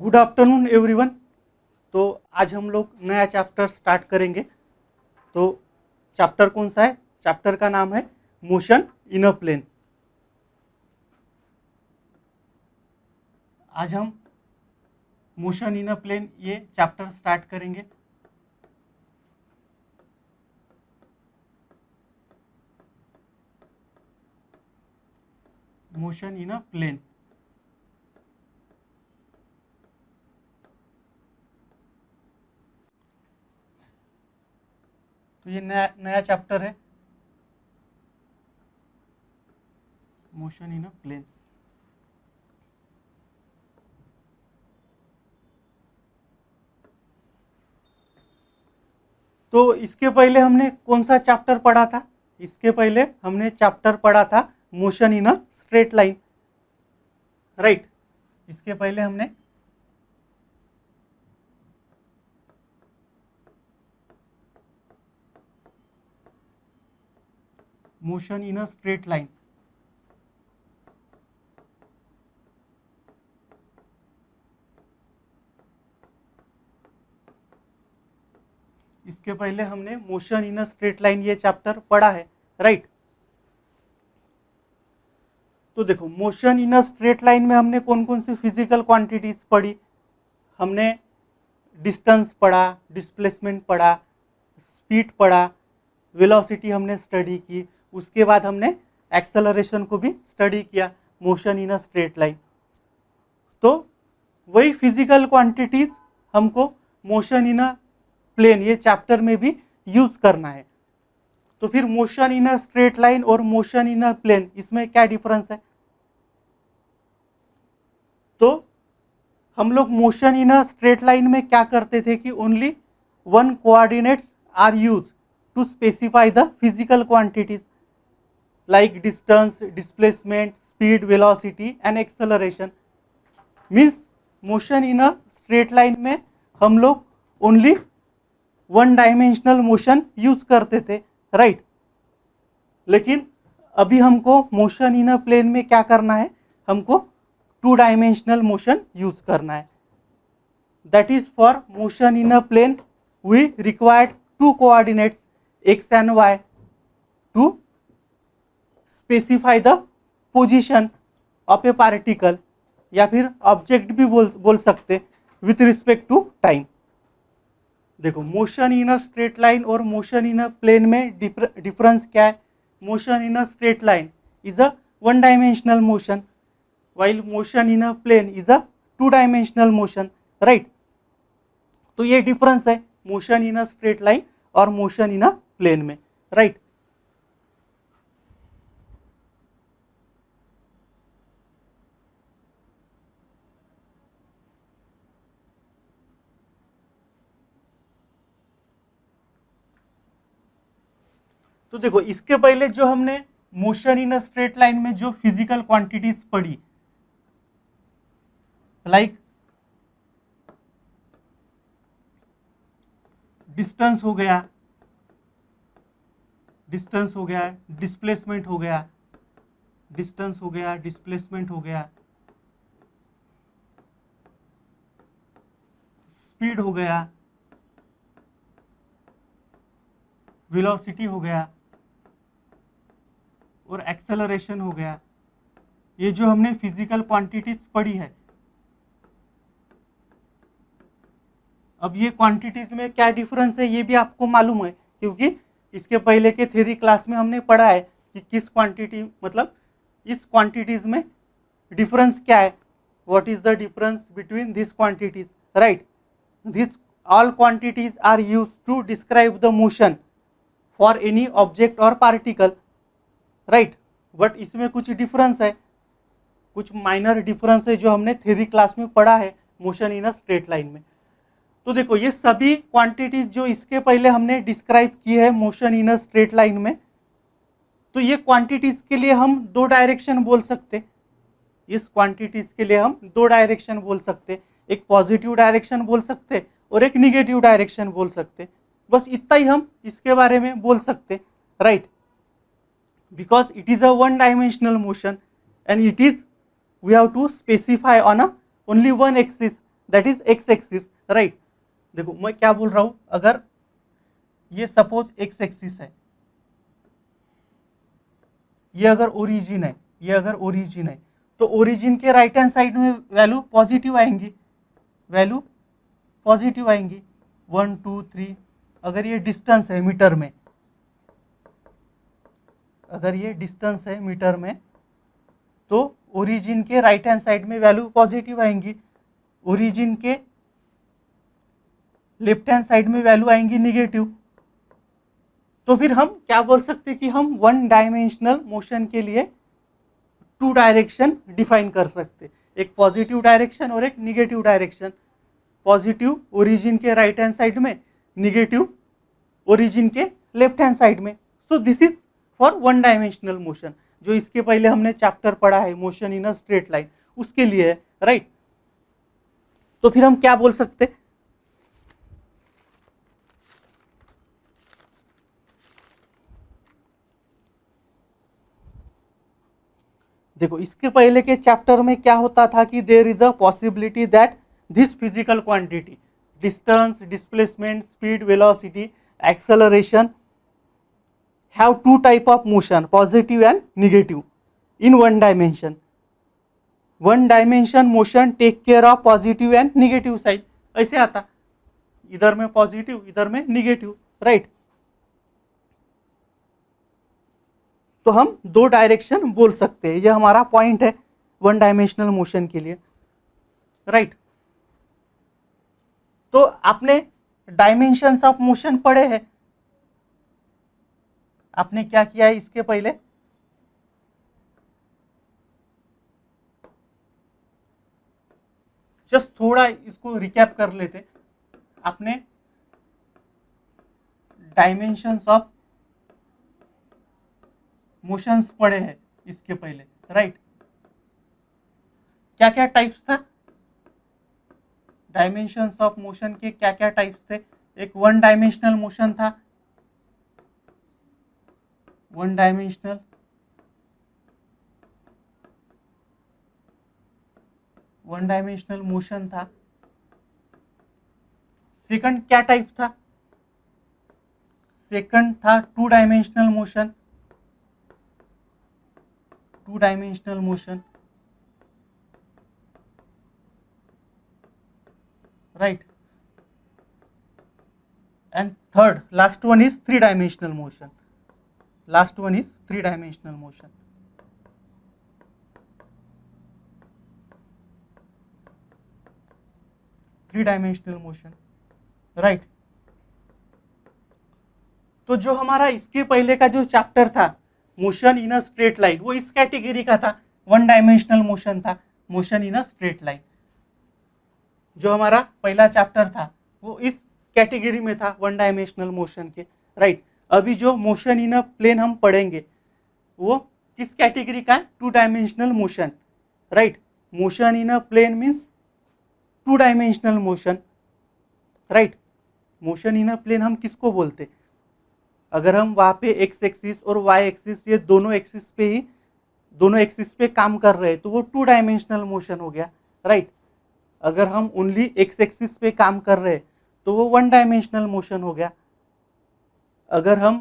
Good afternoon everyone. तो आज हम लोग नया चैप्टर स्टार्ट करेंगे। तो चैप्टर कौन सा है? चैप्टर का नाम है मोशन इन अ प्लेन। आज हम मोशन इन अ प्लेन ये चैप्टर स्टार्ट करेंगे। Motion in a plane. तो ये नया नया चैप्टर है, मोशन इन अ प्लेन। तो इसके पहले हमने कौन सा चैप्टर पढ़ा था? इसके पहले हमने चैप्टर पढ़ा था motion in a straight line, right. इसके पहले हमने motion in a straight line, इसके पहले हमने motion in a straight line ये चैप्टर पढ़ा है, राइट। तो देखो, motion in a straight line में हमने कौन कौन सी फिजिकल क्वांटिटीज पढ़ी? हमने डिस्टेंस पढ़ा, डिस्प्लेसमेंट पढ़ा, स्पीड पढ़ा, वेलोसिटी हमने स्टडी की। उसके बाद हमने एक्सेलरेशन को भी स्टडी किया motion in a straight line. तो वही फिजिकल क्वांटिटीज हमको मोशन इन अ प्लेन ये चैप्टर में भी यूज करना है। तो फिर motion in a straight line और मोशन इन अ प्लेन, इसमें क्या डिफरेंस है? तो हम लोग motion in a straight line में क्या करते थे कि only one coordinates are use to specify the physical quantities like distance, displacement, speed, velocity and acceleration. Means motion in a straight line में हम लोग only one dimensional motion use करते थे, राइट। लेकिन अभी हमको मोशन इन अ प्लेन में क्या करना है? हमको टू डायमेंशनल मोशन यूज करना है। That is for motion in a plane we required two coordinates X and Y to specify the position of a particle, या फिर ऑब्जेक्ट भी बोल सकते विथ रिस्पेक्ट टू टाइम। देखो, motion in a straight line और motion in a plane में difference क्या है? Motion in a straight line is a one dimensional motion, while motion in a plane is a two dimensional motion, right। तो ये difference है motion in a straight line और motion in a plane में, right. तो देखो, इसके पहले जो हमने motion in a straight line में जो फिजिकल क्वांटिटीज पढ़ी, लाइक डिस्टेंस हो गया, डिस्टेंस हो गया, डिस्प्लेसमेंट हो गया, डिस्टेंस हो गया, डिस्प्लेसमेंट हो गया, स्पीड हो गया, वेलोसिटी हो गया और एक्सेलरेशन हो गया। ये जो हमने फिजिकल क्वांटिटीज पढ़ी है। अब ये क्वांटिटीज में क्या डिफरेंस है ये भी आपको मालूम है, क्योंकि इसके पहले के थ्योरी क्लास में हमने पढ़ा है कि किस क्वांटिटी, मतलब इस क्वांटिटीज में डिफरेंस क्या है, what is the difference between this quantities, right. This all quantities are use to describe the motion for any object और पार्टिकल, राइट। बट इसमें कुछ डिफरेंस है, कुछ माइनर डिफरेंस है जो हमने थ्योरी क्लास में पढ़ा है motion in a straight line में। तो देखो, ये सभी क्वांटिटीज जो इसके पहले हमने डिस्क्राइब की है motion in a straight line में, तो ये क्वांटिटीज के लिए हम दो डायरेक्शन बोल सकते। इस क्वांटिटीज के लिए हम दो डायरेक्शन बोल सकते, एक पॉजिटिव डायरेक्शन बोल सकते और एक निगेटिव डायरेक्शन बोल सकते। बस इतना ही हम इसके बारे में बोल सकते, right. Because it is a one dimensional motion and it is we have to specify on a only one axis, that is x axis, right. देखो मैं क्या बोल रहा हूं, अगर ये सपोज एक्स एक्सिस है, ये अगर ओरिजिन है, ये अगर ओरिजिन है, तो ओरिजिन के राइट हैंड साइड में वैल्यू पॉजिटिव आएंगी, वैल्यू पॉजिटिव आएंगी 1 2 3। अगर ये डिस्टेंस है मीटर में, अगर ये डिस्टेंस है मीटर में, तो ओरिजिन के राइट हैंड साइड में वैल्यू पॉजिटिव आएंगी, ओरिजिन के लेफ्ट हैंड साइड में वैल्यू आएंगी निगेटिव। तो फिर हम क्या बोल सकते हैं कि हम वन डायमेंशनल मोशन के लिए टू डायरेक्शन डिफाइन कर सकते, एक पॉजिटिव डायरेक्शन और एक निगेटिव डायरेक्शन। पॉजिटिव ओरिजिन के राइट हैंड साइड में, निगेटिव ओरिजिन के लेफ्ट हैंड साइड में। So this is for one dimensional motion, जो इसके पहले हमने चैप्टर पढ़ा है motion in a straight line, उसके लिए है, राइट। तो फिर हम क्या बोल सकते, देखो इसके पहले के चैप्टर में क्या होता था कि there is a possibility that this physical quantity, distance, displacement, speed, velocity, acceleration have two type of motion, positive and negative in one dimension. One dimension motion take care of positive and negative side, ऐसे आता, इधर में positive इधर में negative, right. तो हम दो direction बोल सकते हैं, ये हमारा पॉइंट है वन डायमेंशनल मोशन के लिए, राइट। तो आपने डायमेंशंस ऑफ मोशन पढ़े हैं, आपने क्या किया है इसके पहले, जस्ट थोड़ा इसको रिकैप कर लेते। आपने डायमेंशंस ऑफ मोशंस पढ़े हैं इसके पहले, राइट। क्या क्या टाइप्स था डायमेंशंस ऑफ मोशन के, क्या क्या टाइप्स थे। एक वन डायमेंशनल मोशन था, one dimensional, one dimensional motion था। सेकंड क्या टाइप था, सेकंड था to dimensional motion, to dimensional motion, right. And third last one is three dimensional motion, last one is three dimensional motion. Three dimensional motion, right. तो जो हमारा इसके पहले का जो चैप्टर था motion in a straight line, वो इस कैटेगरी का था, वन डायमेंशनल मोशन था, motion in a straight line. जो हमारा पहला चैप्टर था वो इस कैटेगरी में था, वन डायमेंशनल मोशन के, राइट। अभी जो मोशन इन अ प्लेन हम पढ़ेंगे वो किस कैटेगरी का है, two dimensional motion, right. Motion in a plane means two dimensional motion, right. Motion in a plane हम किसको बोलते, अगर हम वहाँ पे एक्स एक्सिस और वाई एक्सिस, ये दोनों एक्सिस पे ही, दोनों एक्सिस पे काम कर रहे हैं, तो वो टू डायमेंशनल मोशन हो गया, राइट। अगर हम ओनली एक्स एक्सिस पे काम कर रहे हैं तो वो वन डायमेंशनल मोशन हो गया। अगर हम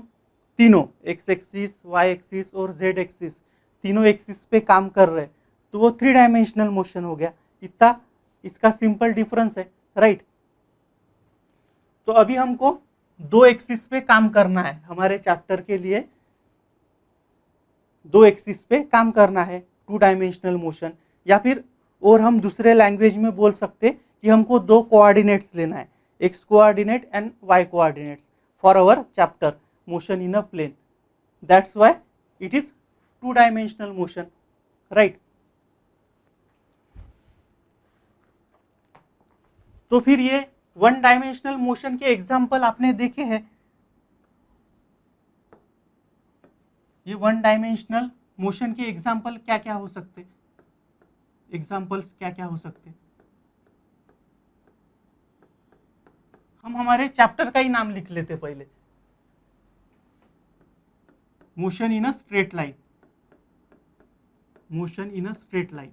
तीनों एक्स एक्सिस, वाई एक्सिस और जेड एक्सिस, तीनों एक्सिस पे काम कर रहे हैं तो वो थ्री डायमेंशनल मोशन हो गया। इतना इसका सिंपल डिफरेंस है, राइट। तो अभी हमको दो एक्सिस पे काम करना है, हमारे चैप्टर के लिए दो एक्सिस पे काम करना है, टू डायमेंशनल मोशन। या फिर और हम दूसरे लैंग्वेज में बोल सकते कि हमको दो कोऑर्डिनेट्स लेना है, x coordinate and y coordinates for our chapter motion in a plane, that's why it is two dimensional motion, right. तो फिर ये वन डायमेंशनल मोशन के एग्जाम्पल आपने देखे हैं, ये वन डायमेंशनल मोशन के एग्जाम्पल क्या क्या हो सकते, एग्जाम्पल्स क्या क्या हो सकते। हम हमारे चैप्टर का ही नाम लिख लेते पहले, motion in a straight line, motion in a straight line,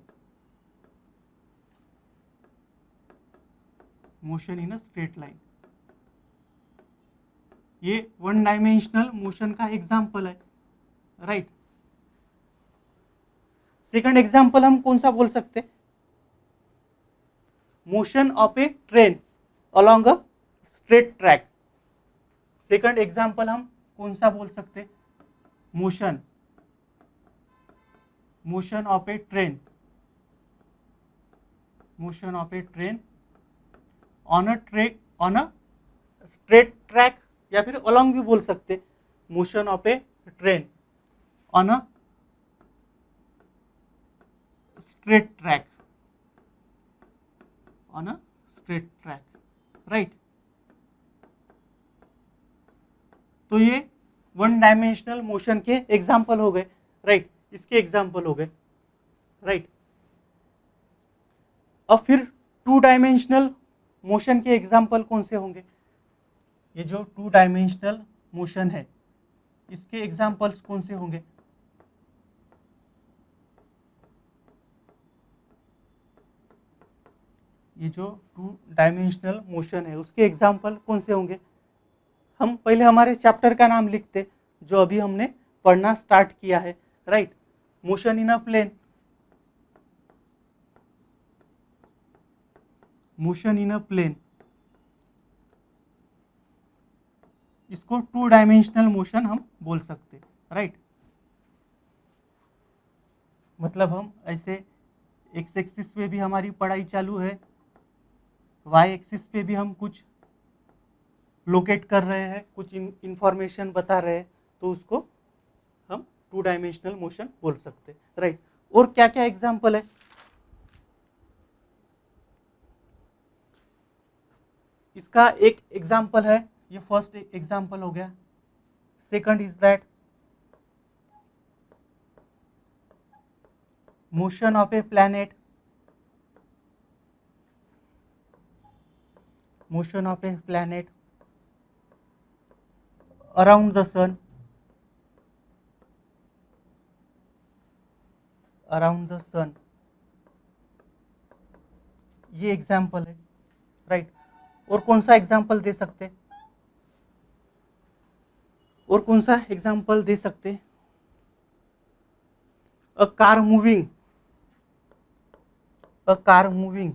motion in a straight line, ये वन डायमेंशनल मोशन का एग्जाम्पल है, राइट। सेकंड एग्जाम्पल हम कौन सा बोल सकते, motion of A train along a straight track. Second example हम कौन सा बोल सकते, motion of A train, motion of A train on a straight track, या फिर अलोंग भी बोल सकते, motion of A train on a straight track, on a straight track, right. तो ये वन डायमेंशनल मोशन के एग्जाम्पल हो गए, राइट, इसके एग्जाम्पल हो गए, राइट। अब फिर टू डायमेंशनल मोशन के एग्जाम्पल कौन से होंगे, ये जो टू डायमेंशनल मोशन है इसके एग्जाम्पल्स कौन से होंगे, ये जो टू डायमेंशनल मोशन है उसके एग्जाम्पल कौन से होंगे। हम पहले हमारे चैप्टर का नाम लिखते जो अभी हमने पढ़ना स्टार्ट किया है, right. Motion in a plane, motion in a plane, इसको टू डायमेंशनल मोशन हम बोल सकते, राइट। मतलब हम ऐसे एक्स एक्सिस पे भी हमारी पढ़ाई चालू है, वाई एक्सिस पे भी हम कुछ लोकेट कर रहे हैं, कुछ इंफॉर्मेशन बता रहे हैं, तो उसको हम टू डायमेंशनल मोशन बोल सकते, राइट। और क्या क्या एग्जाम्पल है, इसका एक एग्जाम्पल है, ये फर्स्ट एग्जाम्पल हो गया। Second is that motion of a planet, motion of a planet around the sun, around the sun, ये एग्जाम्पल है, राइट। और कौन सा एग्जाम्पल दे सकते, और कौन सा एग्जाम्पल दे सकते, a car moving, a car moving,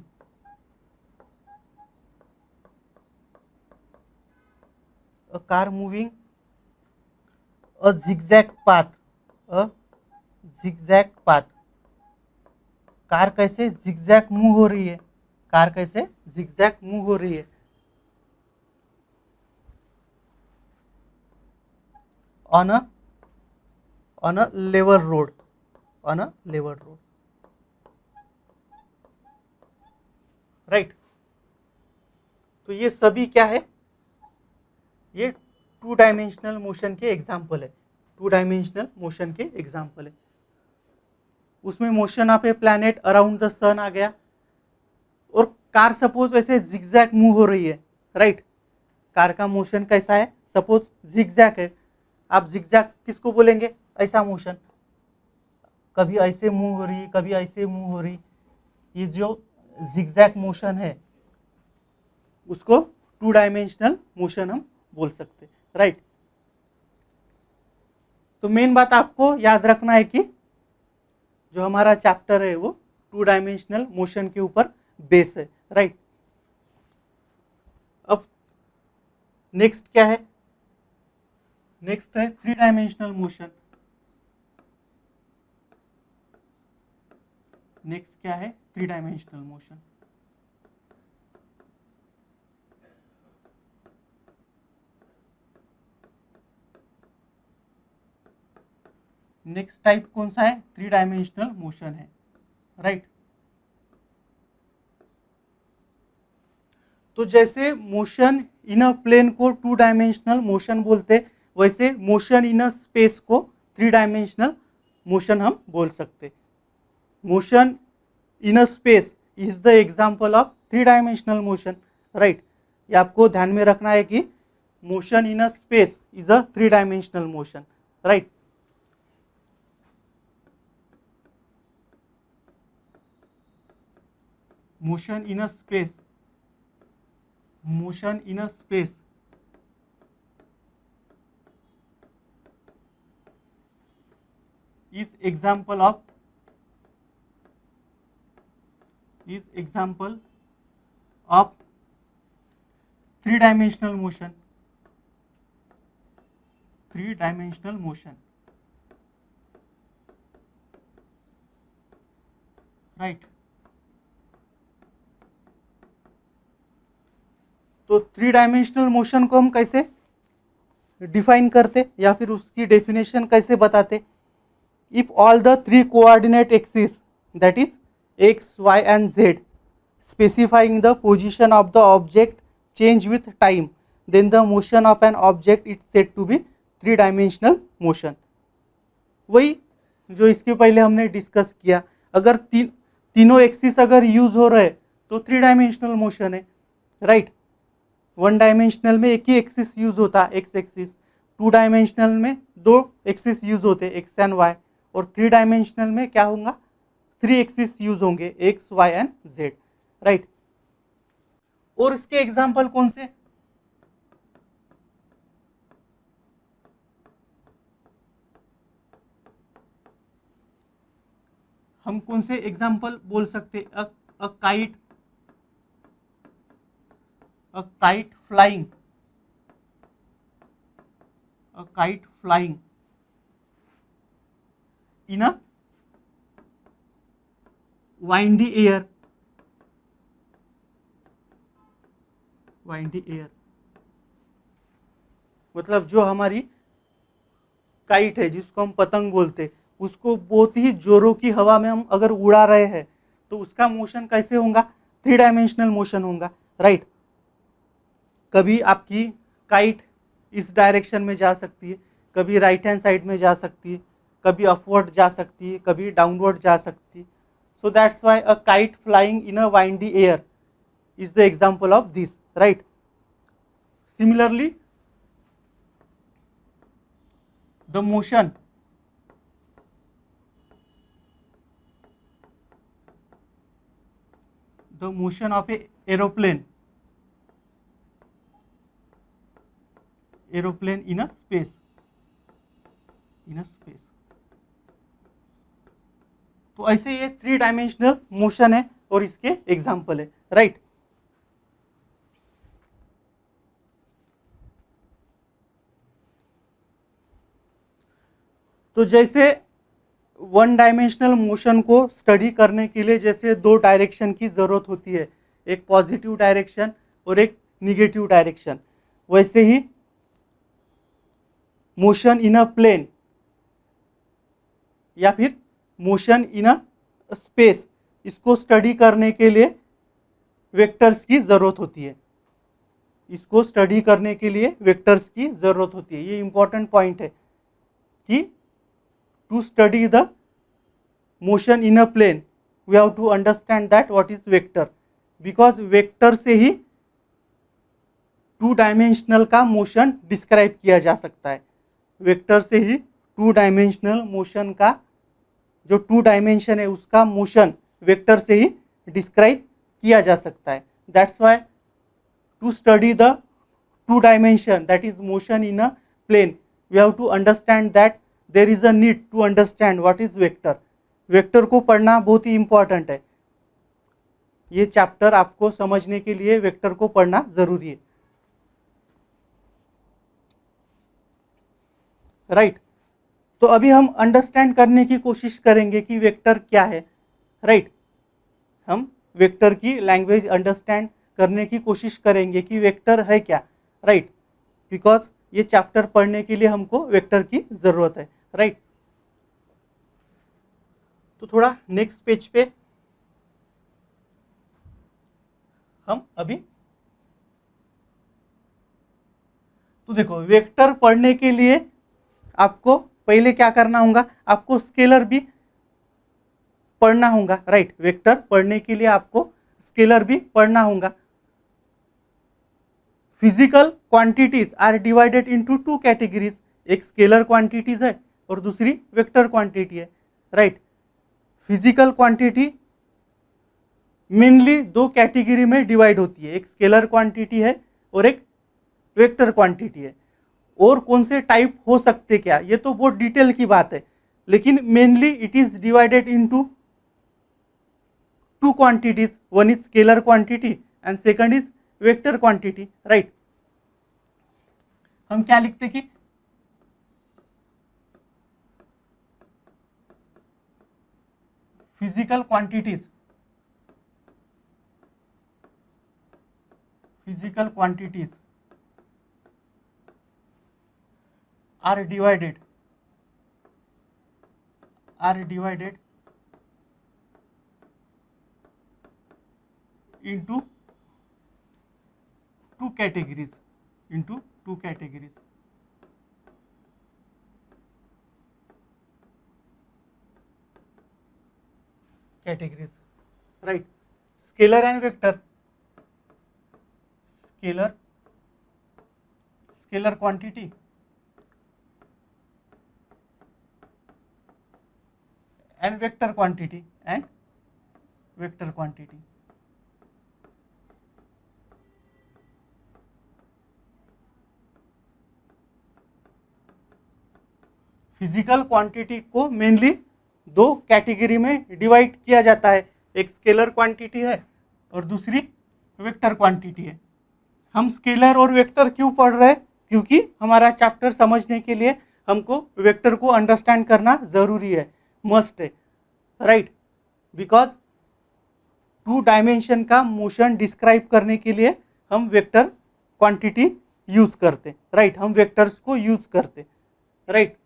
a car moving a zigzag path, a zigzag path, car कैसे zigzag मूव हो रही है, कार कैसे zigzag मूव हो रही है, on a level road, on a level road, right. तो ये सभी क्या है, ये टू डायमेंशनल मोशन के एग्जाम्पल है, टू डायमेंशनल मोशन के एग्जाम्पल है। उसमें motion of a planet around the sun आ गया, और कार सपोज ऐसे जिगजैग मूव हो रही है, राइट। कार का मोशन कैसा है, सपोज जिगजैग है, आप जिगजैग किसको बोलेंगे, ऐसा मोशन, कभी ऐसे मूव हो रही, कभी ऐसे मूव हो रही, ये जो जिगजैग मोशन है उसको टू डायमेंशनल मोशन हम बोल सकते, राइट। तो मेन बात आपको याद रखना है कि जो हमारा चैप्टर है वो टू डायमेंशनल मोशन के ऊपर बेस है, राइट। अब नेक्स्ट क्या है, नेक्स्ट है थ्री डायमेंशनल मोशन, नेक्स्ट क्या है, three dimensional motion. Next type कौन सा है, थ्री डायमेंशनल मोशन है, राइट। तो जैसे मोशन इन अ प्लेन को टू डायमेंशनल मोशन बोलते, वैसे मोशन इन अ स्पेस को थ्री डायमेंशनल मोशन हम बोल सकते। Motion in a space is the example of three dimensional motion, right. ये आपको ध्यान में रखना है कि motion in a space is a three dimensional motion, right. Motion in a space motion in a space is example of three-dimensional motion. Right तो three dimensional motion को हम कैसे डिफाइन करते या फिर उसकी डेफिनेशन कैसे बताते? If all the three coordinate axis that is x y and z specifying the position of the object change with time, then the motion of an object is said to be three dimensional motion. वही जो इसके पहले हमने discuss किया, अगर तीनों axis अगर use हो रहे तो थ्री डायमेंशनल मोशन है, राइट. वन डायमेंशनल में एक ही एक्सिस यूज होता है, एक्स एक्सिस. टू डायमेंशनल में दो एक्सिस यूज होते, एक्स एंड वाई. और थ्री डायमेंशनल में क्या होगा? थ्री एक्सिस यूज होंगे, x y and z, right. और इसके एग्जाम्पल कौन से? हम कौन से एग्जाम्पल बोल सकते? A kite flying, in a windy air. मतलब जो हमारी काइट है, जिसको हम पतंग बोलते, उसको बहुत ही जोरों की हवा में हम अगर उड़ा रहे हैं तो उसका मोशन कैसे होगा? थ्री डायमेंशनल मोशन होगा, राइट. कभी आपकी काइट इस डायरेक्शन में जा सकती है, कभी राइट हैंड साइड में जा सकती है, कभी अपवर्ड जा सकती है, कभी डाउनवर्ड जा सकती है. So that's why a kite flying in a windy air is the example of this, right? Similarly, the motion of a aeroplane in a space. तो ऐसे ये थ्री डायमेंशनल मोशन है और इसके एग्जाम्पल है, राइट. तो जैसे वन डायमेंशनल मोशन को स्टडी करने के लिए जैसे दो डायरेक्शन की ज़रूरत होती है, एक पॉजिटिव डायरेक्शन और एक निगेटिव डायरेक्शन, वैसे ही मोशन इन अ प्लेन या फिर मोशन इन अ स्पेस, इसको स्टडी करने के लिए वेक्टर्स की ज़रूरत होती है. ये इंपॉर्टेंट पॉइंट है कि to study the motion in a plane we have to understand that what is vector, because vector से ही टू डायमेंशनल का मोशन डिस्क्राइब किया जा सकता है. वेक्टर से ही टू डायमेंशनल मोशन का जो टू डायमेंशन है उसका मोशन वेक्टर से ही डिस्क्राइब किया जा सकता है. That's why to study the two dimension that is motion in a plane we have to understand that there is a need to understand what is vector. Vector को पढ़ना बहुत ही important है. ये चैप्टर आपको समझने के लिए वेक्टर को पढ़ना जरूरी है, राइट. तो अभी हम अंडरस्टैंड करने की कोशिश करेंगे कि वेक्टर क्या है, राइट. हम वेक्टर की लैंग्वेज अंडरस्टैंड करने की कोशिश करेंगे कि वेक्टर है क्या, राइट. बिकॉज ये चैप्टर पढ़ने के लिए हमको वेक्टर की ज़रूरत है, राइट. तो थोड़ा नेक्स्ट पेज पे हम अभी तो देखो, वेक्टर पढ़ने के लिए आपको पहले क्या करना होगा? आपको स्केलर भी पढ़ना होगा, राइट. वेक्टर पढ़ने के लिए आपको स्केलर भी पढ़ना होगा. Physical quantities are divided into two categories. एक स्केलर क्वांटिटीज है और दूसरी वेक्टर क्वांटिटी है, राइट. फिजिकल क्वांटिटी मेनली दो कैटेगरी में डिवाइड होती है. एक स्केलर क्वांटिटी है और एक वेक्टर क्वांटिटी है। और कौन से टाइप हो सकते क्या, ये तो बहुत डिटेल की बात है, लेकिन mainly it is divided into two quantities, one is scalar quantity and second is vector quantity, right. हम क्या लिखते कि physical quantities are divided into two categories, right? Scalar and vector, scalar quantity and vector quantity physical quantity को mainly दो category में divide किया जाता है, एक स्केलर क्वांटिटी है और दूसरी वेक्टर क्वांटिटी है। हम स्केलर और वेक्टर क्यों पढ़ रहे हैं, क्योंकि हमारा चैप्टर समझने के लिए हमको वेक्टर को अंडरस्टैंड करना ज़रूरी है, मस्ट है, राइट। बिकॉज टू डायमेंशन का मोशन डिस्क्राइब करने के लिए हम वेक्टर क्वांटिटी यूज करते, राइट, हम वेक्टर्स को यूज करते, राइट।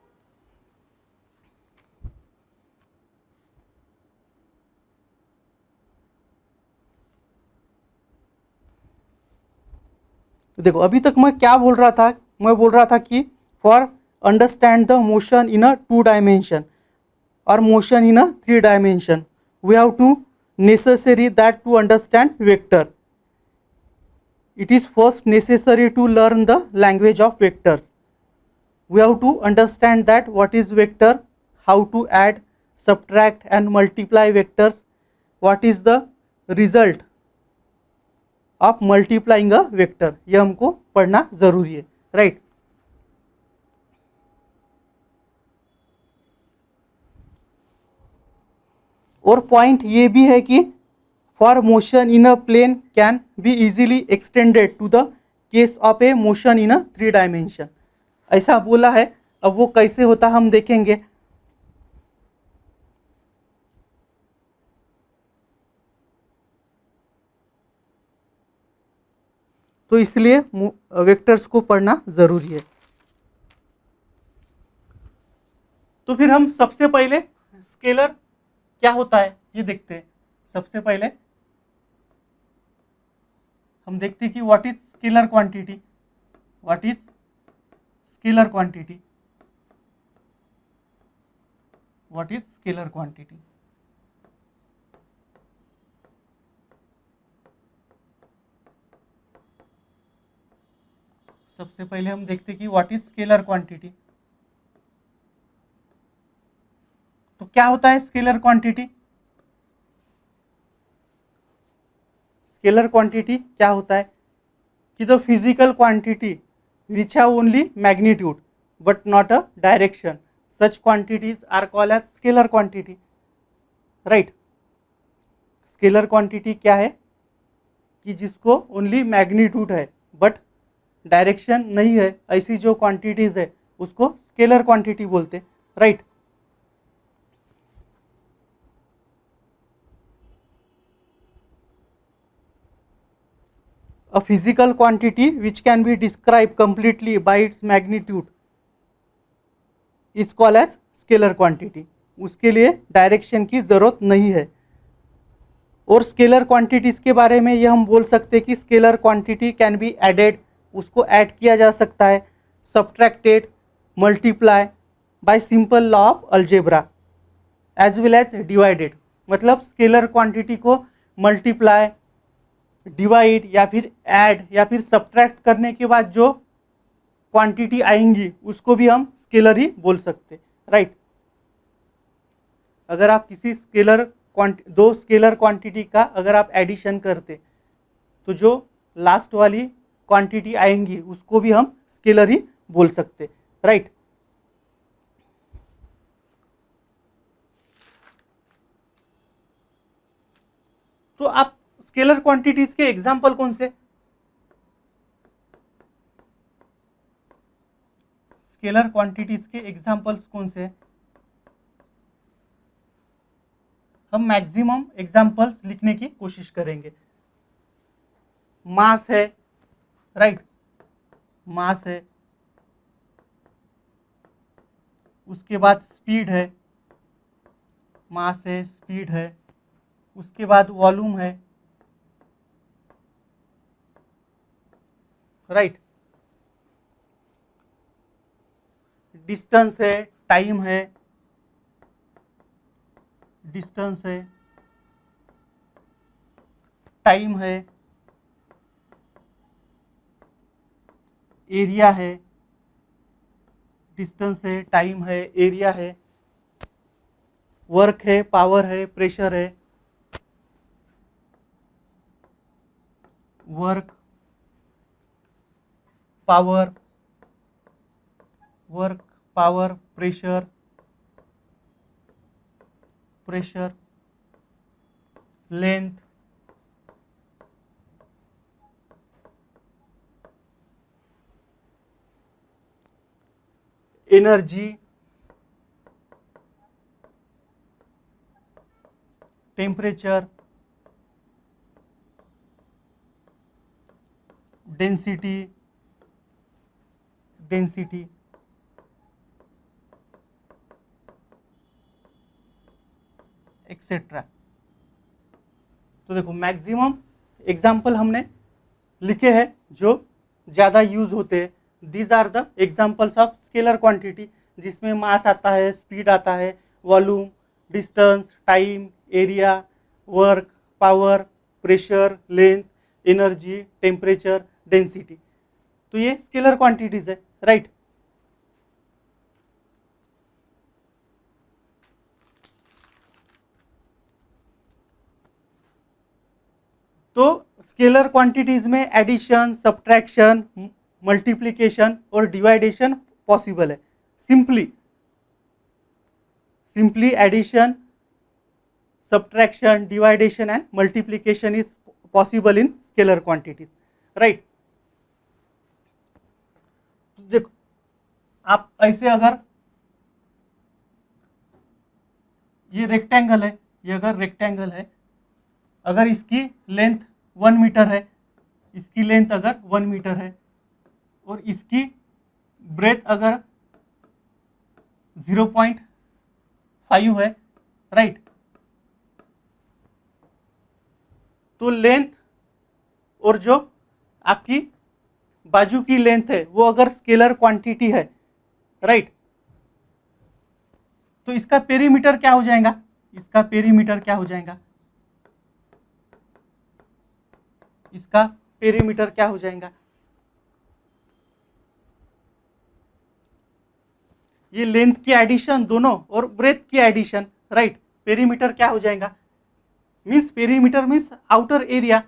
देखो अभी तक मैं क्या बोल रहा था, मैं बोल रहा था कि for understand the motion in a two dimension और motion in a three dimension we have to necessary that to understand vector. It is first necessary to learn the language of vectors. We have to understand that what is vector, how to add, subtract and multiply vectors, what is the result of multiplying a vector, ये हमको पढ़ना ज़रूरी है, right. और point ये भी है कि for motion in a plane can be easily extended to the case of a motion in a three dimension, ऐसा बोला है। अब वो कैसे होता हम देखेंगे। तो इसलिए वेक्टर्स को पढ़ना ज़रूरी है। तो फिर हम सबसे पहले स्केलर क्या होता है ये देखते हैं। सबसे पहले हम देखते हैं कि what is scalar quantity, what is scalar quantity, what is scalar quantity. सबसे पहले हम देखते हैं कि व्हाट इज स्केलर क्वांटिटी। तो क्या होता है स्केलर क्वांटिटी। स्केलर क्वांटिटी क्या होता है कि the physical quantity which have only magnitude but not a direction, such quantities are called as scalar quantity, right. Scalar quantity क्या है कि जिसको ओनली मैग्नीट्यूड है बट डायरेक्शन नहीं है, ऐसी जो क्वांटिटीज है उसको स्केलर क्वांटिटी बोलते, right. A physical quantity which can be described completely by its magnitude is called as scalar quantity. उसके लिए डायरेक्शन की ज़रूरत नहीं है। और स्केलर क्वांटिटीज़ के बारे में ये हम बोल सकते हैं कि scalar quantity can be added, उसको ऐड किया जा सकता है, subtracted, multiply by simple law of algebra as well as divided. मतलब स्केलर क्वांटिटी को मल्टीप्लाई, डिवाइड या फिर ऐड या फिर सब्ट्रैक्ट करने के बाद जो क्वांटिटी आएंगी उसको भी हम स्केलर ही बोल सकते, राइट। अगर आप किसी स्केलर दो स्केलर क्वांटिटी का अगर आप एडिशन करते तो जो लास्ट वाली क्वांटिटी आएंगी उसको भी हम स्केलर ही बोल सकते, राइट। तो आप स्केलर क्वांटिटीज के एग्जाम्पल कौन से, स्केलर क्वांटिटीज के एग्जाम्पल्स कौन से, हम मैक्सिमम एग्जाम्पल्स लिखने की कोशिश करेंगे। मास है, राइट, मास है, उसके बाद स्पीड है, मास है, स्पीड है, उसके बाद वॉल्यूम है, राइट, डिस्टेंस है, टाइम है, डिस्टेंस है, टाइम है, एरिया है, डिस्टेंस है, टाइम है, एरिया है, वर्क है, पावर है, प्रेशर है, work, power, work, power, pressure, pressure, length, energy, temperature, density, density, etcetera. तो देखो मैक्सिमम एग्जाम्पल हमने लिखे हैं जो ज़्यादा यूज होते हैं। These are the examples of scalar quantity, जिसमें मास आता है, स्पीड आता है, volume, distance, time, area, work, power, pressure, length, energy, temperature, density. तो ये स्केलर क्वांटिटीज है, राइट। तो स्केलर क्वांटिटीज में एडिशन, सब्ट्रैक्शन, मल्टीप्लिकेशन और डिवाइडेशन पॉसिबल है। Simply addition, subtraction, divideation and multiplication is possible in scalar quantities, right. देखो आप ऐसे अगर ये रेक्टेंगल है, ये अगर रेक्टेंगल है, अगर इसकी लेंथ 1 मीटर है, इसकी लेंथ अगर 1 मीटर है और इसकी ब्रेथ अगर 0.5 है, राइट। तो लेंथ और जो आपकी बाजू की लेंथ है वो अगर स्केलर क्वांटिटी है, राइट, तो इसका पेरीमीटर क्या हो जाएगा, इसका पेरीमीटर क्या हो जाएगा, इसका पेरीमीटर क्या हो जाएगा, ये लेंथ की एडिशन दोनों और ब्रेथ की एडिशन, राइट। पेरीमीटर क्या हो जाएगा, means perimeter means outer area,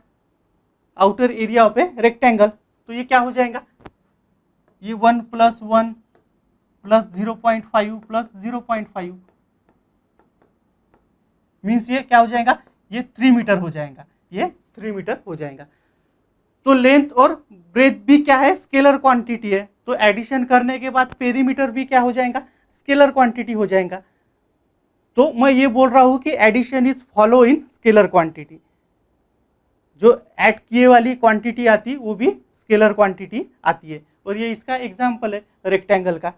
outer area of a rectangle. तो ये क्या हो जाएगा, ये 1 + 1 + 0.5 + 0.5 मीन्स ये क्या हो जाएगा, ये 3 मीटर हो जाएगा, ये 3 मीटर हो जाएगा। तो लेंथ और ब्रेथ भी क्या है, स्केलर क्वांटिटी है। तो एडिशन करने के बाद पेरीमीटर भी क्या हो जाएगा, स्केलर क्वांटिटी हो जाएगा। तो मैं ये बोल रहा हूँ कि addition is follow in scalar quantity, जो ऐड किए वाली क्वांटिटी आती वो भी स्केलर क्वांटिटी आती है। और ये इसका एग्जाम्पल है रेक्टेंगल का,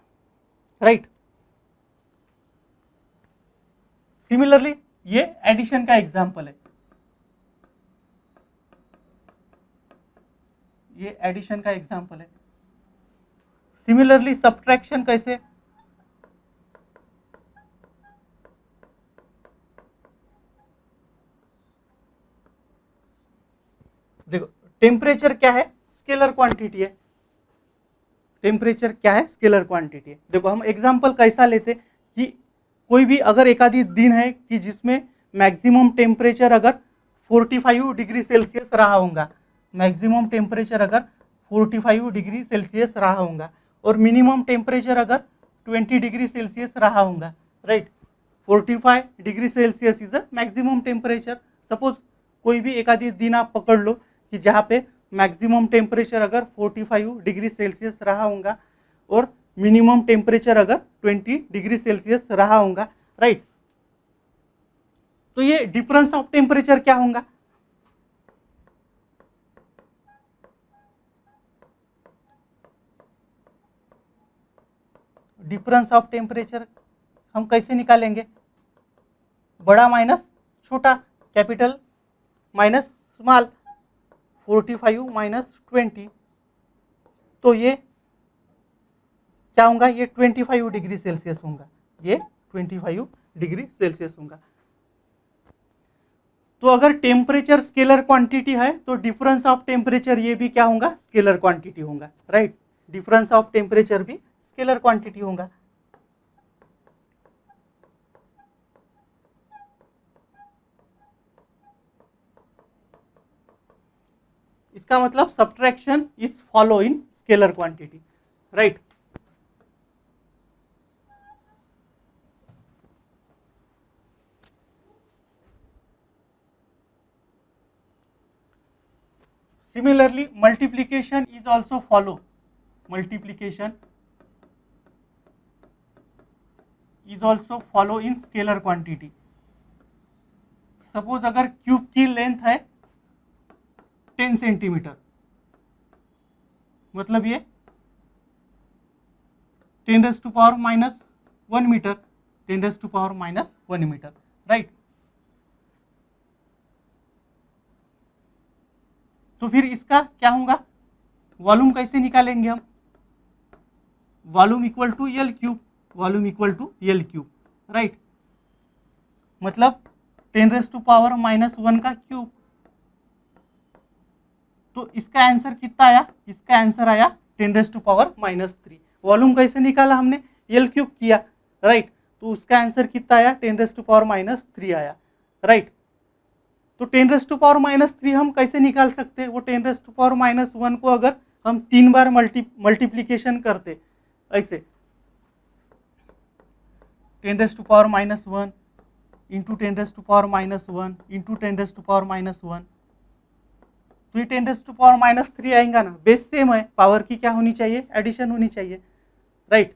राइट। सिमिलरली ये एडिशन का एग्जाम्पल है, ये एडिशन का एग्जाम्पल है। सिमिलरली सब्ट्रैक्शन कैसे, देखो टेम्परेचर क्या है, स्केलर क्वांटिटी है। टेम्परेचर क्या है, स्केलर क्वांटिटी है। देखो हम एग्जांपल कैसा लेते कि कोई भी अगर एक आधी दिन है कि जिसमें मैक्सिमम टेम्परेचर अगर 45 डिग्री सेल्सियस रहा होगा, मैक्सिमम टेम्परेचर अगर 45 डिग्री सेल्सियस रहा होगा और मिनिमम टेम्परेचर अगर 20 डिग्री सेल्सियस रहा होगा, right. 45 degree Celsius is a maximum temperature. Suppose कोई भी एक आधी दिन आप पकड़ लो कि जहाँ पे मैक्सिमम टेम्परेचर अगर 45 डिग्री सेल्सियस रहा होगा और मिनिमम टेम्परेचर अगर 20 डिग्री सेल्सियस रहा होगा, राइट। तो ये डिफरेंस ऑफ टेम्परेचर क्या होगा? डिफरेंस ऑफ टेम्परेचर हम कैसे निकालेंगे? बड़ा माइनस छोटा, कैपिटल माइनस स्मॉल, 45 माइनस 20, तो ये क्या होगा? ये 25 डिग्री सेल्सियस होगा, ये 25 डिग्री सेल्सियस होगा। तो अगर टेम्परेचर स्केलर क्वांटिटी है तो डिफरेंस ऑफ टेम्परेचर ये भी क्या होगा? स्केलर क्वांटिटी होगा, राइट। डिफरेंस ऑफ टेम्परेचर भी स्केलर क्वांटिटी होगा। इसका मतलब subtraction is follow in scalar quantity, right. Similarly, multiplication is also follow. Multiplication is also follow in scalar quantity. Suppose अगर क्यूब की लेंथ है 10 सेंटीमीटर, मतलब ये 10⁻⁻1 मीटर, 10⁻⁻1 मीटर, राइट। तो फिर इसका क्या होगा? वॉल्यूम कैसे निकालेंगे हम? Volume equal to l cube, volume equal to l cube, right. मतलब 10⁻⁻1 का क्यूब। तो इसका आंसर कितना आया? इसका आंसर आया 10⁻⁻3। वॉल्यूम कैसे निकाला हमने? एल क्यूब किया, राइट। तो उसका आंसर कितना आया? 10⁻3 आया, राइट। तो 10⁻3 हम कैसे निकाल सकते हैं? वो 10⁻1 को अगर हम 3 बार मल्टीप्लीकेशन करते, ऐसे 10⁻1 इंटू 10⁻1 इंटू 10⁻1, तो ये 10⁻3 आएगा ना। बेस सेम है, पावर की क्या होनी चाहिए? एडिशन होनी चाहिए, राइट।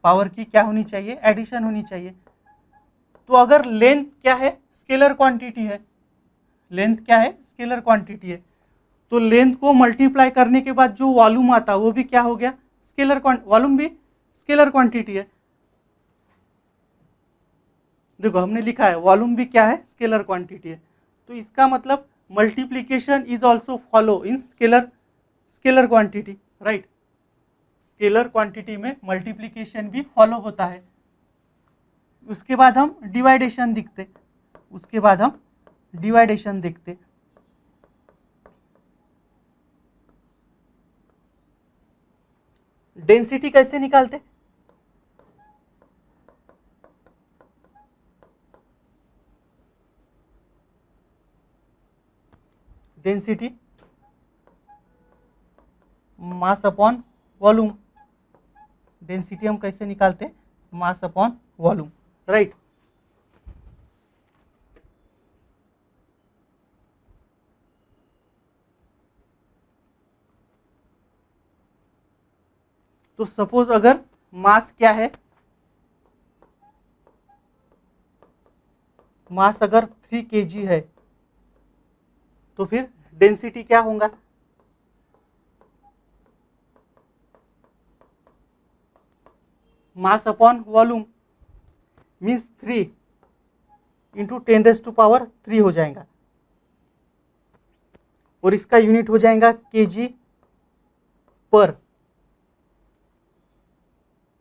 पावर की क्या होनी चाहिए? एडिशन होनी चाहिए। तो अगर लेंथ क्या है? स्केलर क्वांटिटी है। लेंथ क्या है? स्केलर क्वांटिटी है। तो लेंथ को मल्टीप्लाई करने के बाद जो वॉल्यूम आता वो भी क्या हो गया? स्केलर वॉल्यूम भी स्केलर क्वांटिटी है। देखो हमने लिखा है वॉल्यूम भी क्या है? स्केलर क्वांटिटी है। तो इसका मतलब multiplication is also follow in scalar quantity, right. Scalar quantity में मल्टीप्लीकेशन भी फॉलो होता है। उसके बाद हम डिवाइडेशन देखते, उसके बाद हम डिवाइडेशन देखते। डेंसिटी कैसे निकालते? Density mass upon volume. Density हम कैसे निकालते? Mass upon volume, right. तो सपोज अगर मास क्या है? मास अगर 3 kg है तो फिर डेंसिटी क्या होगा? Mass upon volume means 3 into 10⁻3 हो जाएगा और इसका यूनिट हो जाएगा kg पर,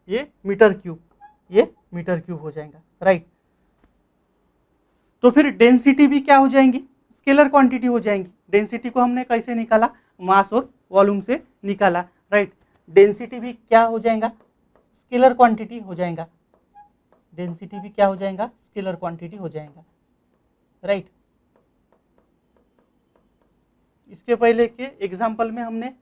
ये मीटर क्यूब, ये मीटर क्यूब हो जाएगा, राइट। तो फिर डेंसिटी भी क्या हो जाएंगी? स्केलर क्वांटिटी हो जाएंगी। डेंसिटी को हमने कैसे निकाला? मास और वॉल्यूम से निकाला, राइट। डेंसिटी भी क्या हो जाएगा? स्केलर क्वांटिटी हो जाएगा। डेंसिटी भी क्या हो जाएगा? स्केलर क्वांटिटी हो जाएगा, राइट। इसके पहले के एग्जाम्पल में हमने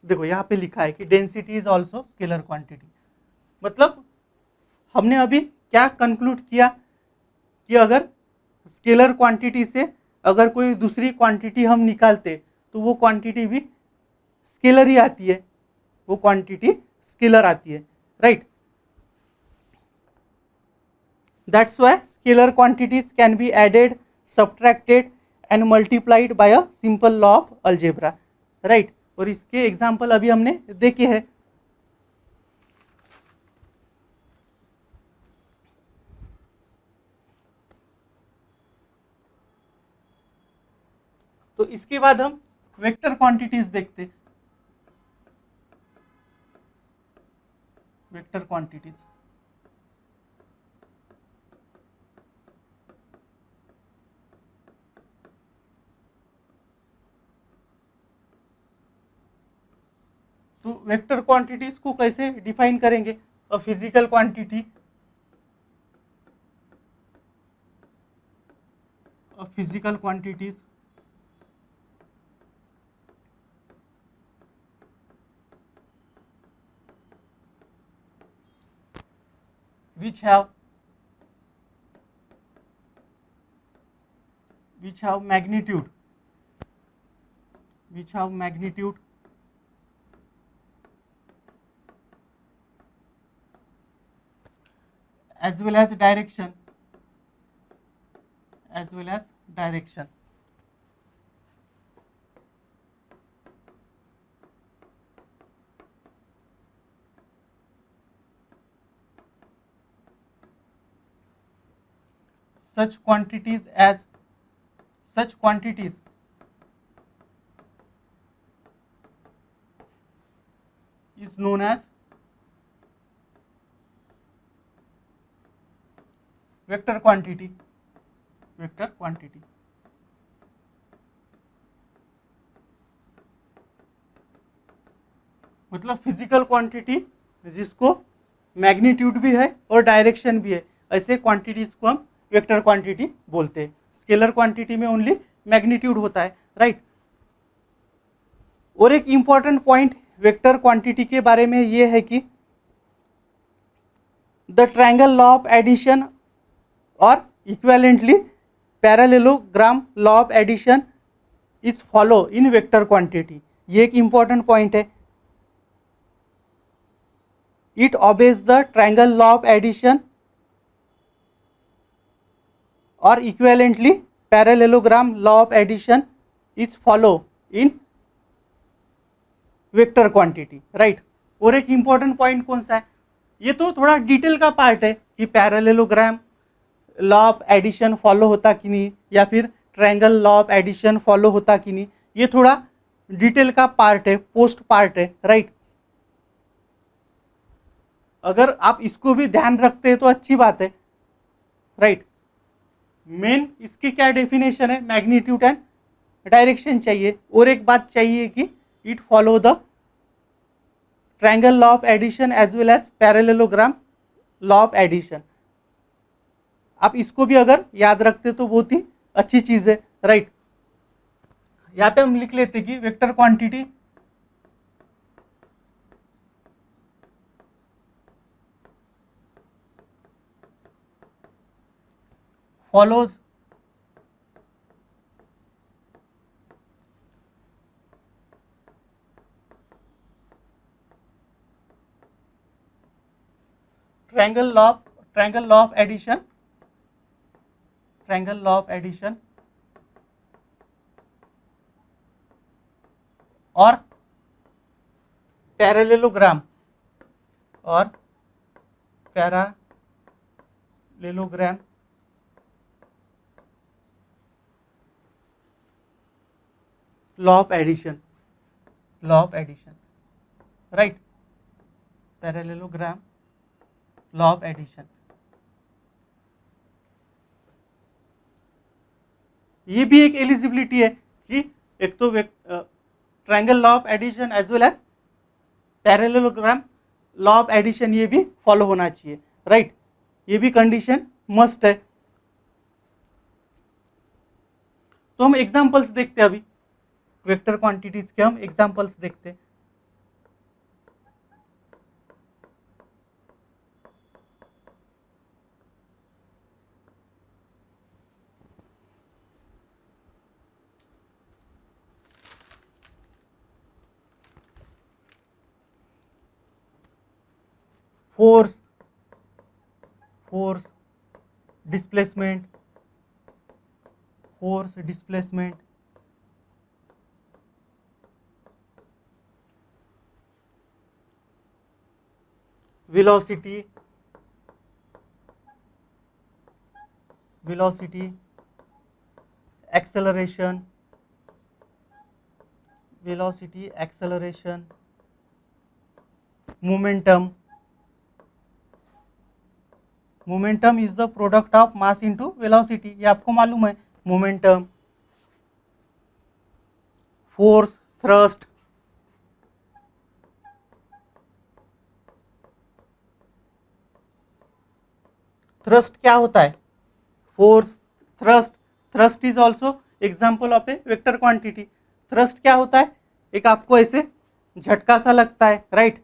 देखो यहाँ पे लिखा है कि density is also scalar quantity. मतलब हमने अभी क्या कंक्लूड किया कि अगर स्केलर क्वांटिटी से अगर कोई दूसरी क्वांटिटी हम निकालते तो वो क्वांटिटी भी स्केलर ही आती है, वो क्वांटिटी स्केलर आती है, right. That's why scalar quantities can be added, subtracted and multiplied by a simple law of algebra, right. और इसके एग्जाम्पल अभी हमने देखे हैं। तो इसके बाद हम वेक्टर क्वांटिटीज देखते, वेक्टर क्वांटिटीज। तो वेक्टर क्वांटिटीज को कैसे डिफाइन करेंगे? A physical quantity, a physical quantities which have magnitude, as well as direction, such quantities is known as vector quantity, मतलब फिजिकल क्वांटिटी जिसको मैग्नीट्यूड भी है और डायरेक्शन भी है, ऐसे क्वांटिटीज को हम वेक्टर क्वांटिटी बोलते हैं। स्केलर क्वांटिटी में ओनली मैग्नीट्यूड होता है, राइट। और एक इंपॉर्टेंट पॉइंट वेक्टर क्वांटिटी के बारे में ये है कि the triangle law of addition और equivalently parallelogram law of addition is follow in vector quantity. ये एक इंपॉर्टेंट पॉइंट है। It obeys the triangle law of addition और equivalently parallelogram law of addition is follow in vector quantity, right. और एक important point कौन सा है? ये तो थोड़ा डिटेल का पार्ट है कि parallelogram law of addition follow होता कि नहीं, या फिर triangle law of addition follow होता कि नहीं, ये थोड़ा डिटेल का पार्ट है, पोस्ट पार्ट है, राइट। अगर आप इसको भी ध्यान रखते हैं तो अच्छी बात है, राइट। मेन इसकी क्या डेफिनेशन है? मैग्नीट्यूड एंड डायरेक्शन चाहिए, और एक बात चाहिए कि it follow the triangle law of addition as well as parallelogram law of addition. आप इसको भी अगर याद रखते तो बहुत ही अच्छी चीज़ है, राइट। यहाँ पे हम लिख लेते कि vector quantity follows triangle law of addition और parallelogram law of addition, right. Parallelogram law of addition, ये भी एक एलिजिबिलिटी है कि एक तो triangle law of addition as well as parallelogram law of addition ये भी फॉलो होना चाहिए, राइट। ये भी कंडीशन मस्ट है। तो हम एग्जाम्पल्स देखते हैं, अभी वेक्टर क्वांटिटीज के हम एग्जाम्पल्स देखते हैं। Force, force displacement, force displacement, velocity, velocity, acceleration, velocity, acceleration, momentum, momentum is the product of mass into velocity, ये आपको मालूम है। मोमेंटम, फोर्स, थ्रस्ट, थ्रस्ट क्या होता है? Force, thrust, thrust is also example of A vector quantity. Thrust क्या होता है? एक आपको ऐसे झटका सा लगता है, राइट?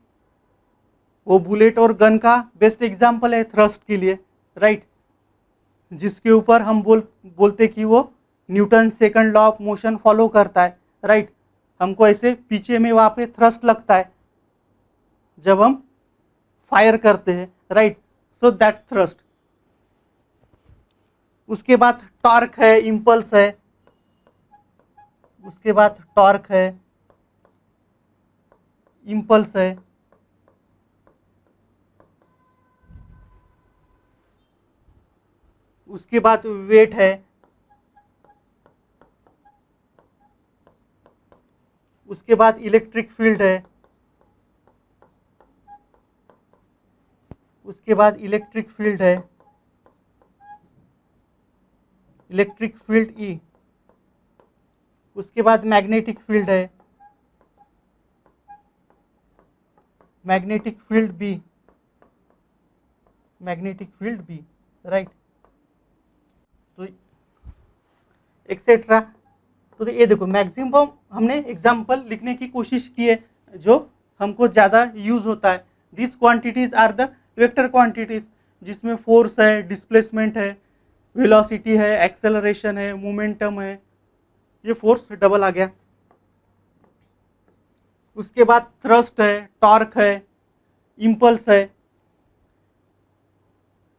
वो बुलेट और गन का बेस्ट एग्जाम्पल है थ्रस्ट के लिए, राइट? जिसके ऊपर हम बोलते कि वो Newton second law of motion follow करता है, राइट? हमको ऐसे पीछे में वहाँ पे थ्रस्ट लगता है जब हम फायर करते हैं, राइट? So that thrust. उसके बाद टॉर्क है, इम्पल्स है, उसके बाद टॉर्क है, इम्पल्स है, उसके बाद वेट है, उसके बाद इलेक्ट्रिक फील्ड है, उसके बाद इलेक्ट्रिक फील्ड है, इलेक्ट्रिक फील्ड ई, उसके बाद मैग्नेटिक फील्ड है, magnetic field B, magnetic field B, right? तो एक्सेट्रा। तो ये देखो मैक्सिमम हमने एग्जाम्पल लिखने की कोशिश की है जो हमको ज़्यादा यूज होता है। This quantities are the vector quantities, जिसमें फोर्स है, डिस्प्लेसमेंट है, वेलोसिटी है, एक्सेलरेशन है, मोमेंटम है, ये फोर्स डबल आ गया। उसके बाद थ्रस्ट है, टॉर्क है, इम्पल्स है,